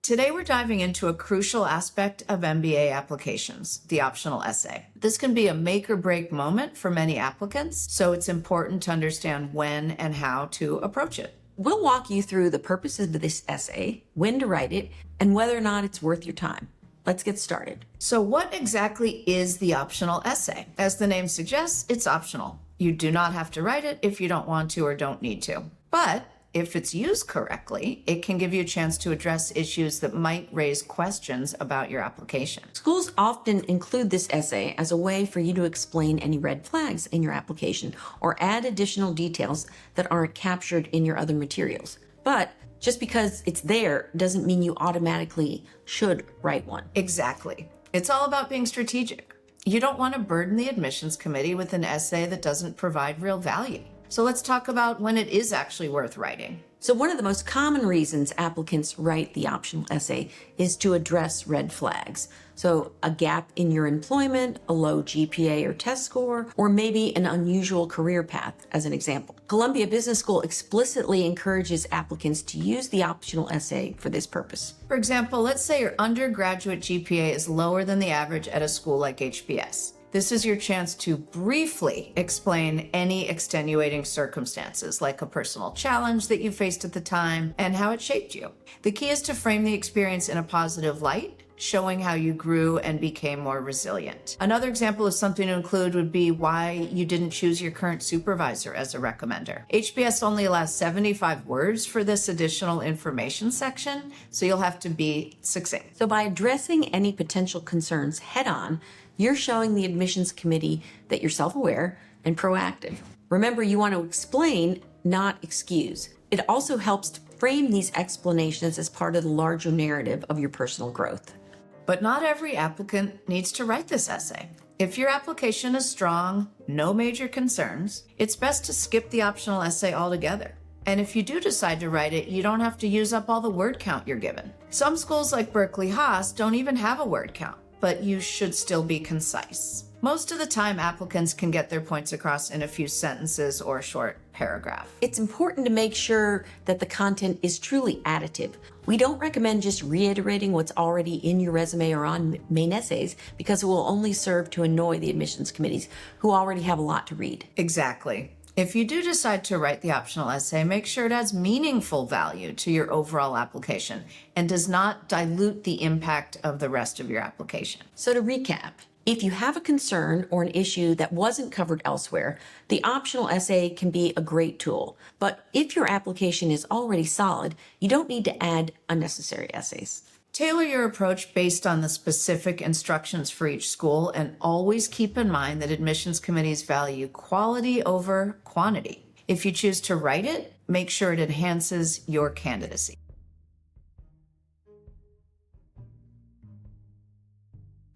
Today, we're diving into a crucial aspect of MBA applications, the optional essay. This can be a make or break moment for many applicants, so it's important to understand when and how to approach it. We'll walk you through the purposes of this essay, when to write it, and whether or not it's worth your time. Let's get started. So what exactly is the optional essay? As the name suggests, it's optional. You do not have to write it if you don't want to or don't need to. But if it's used correctly, it can give you a chance to address issues that might raise questions about your application. Schools often include this essay as a way for you to explain any red flags in your application or add additional details that aren't captured in your other materials. But just because it's there doesn't mean you automatically should write one. Exactly. It's all about being strategic. You don't want to burden the admissions committee with an essay that doesn't provide real value. So let's talk about when it is actually worth writing. So one of the most common reasons applicants write the optional essay is to address red flags. So a gap in your employment, a low GPA or test score, or maybe an unusual career path, as an example. Columbia Business School explicitly encourages applicants to use the optional essay for this purpose. For example, let's say your undergraduate GPA is lower than the average at a school like HBS. This is your chance to briefly explain any extenuating circumstances, like a personal challenge that you faced at the time and how it shaped you. The key is to frame the experience in a positive light, showing how you grew and became more resilient. Another example of something to include would be why you didn't choose your current supervisor as a recommender. HBS only allows 75 words for this additional information section, so you'll have to be succinct. So by addressing any potential concerns head on, you're showing the admissions committee that you're self-aware and proactive. Remember, you want to explain, not excuse. It also helps to frame these explanations as part of the larger narrative of your personal growth. But not every applicant needs to write this essay. If your application is strong, no major concerns, it's best to skip the optional essay altogether. And if you do decide to write it, you don't have to use up all the word count you're given. Some schools like Berkeley Haas don't even have a word count, but you should still be concise. Most of the time, applicants can get their points across in a few sentences or a short paragraph. It's important to make sure that the content is truly additive. We don't recommend just reiterating what's already in your resume or on main essays, because it will only serve to annoy the admissions committees who already have a lot to read. Exactly. If you do decide to write the optional essay, make sure it adds meaningful value to your overall application and does not dilute the impact of the rest of your application. So to recap, if you have a concern or an issue that wasn't covered elsewhere, the optional essay can be a great tool. But if your application is already solid, you don't need to add unnecessary essays. Tailor your approach based on the specific instructions for each school, and always keep in mind that admissions committees value quality over quantity. If you choose to write it, make sure it enhances your candidacy.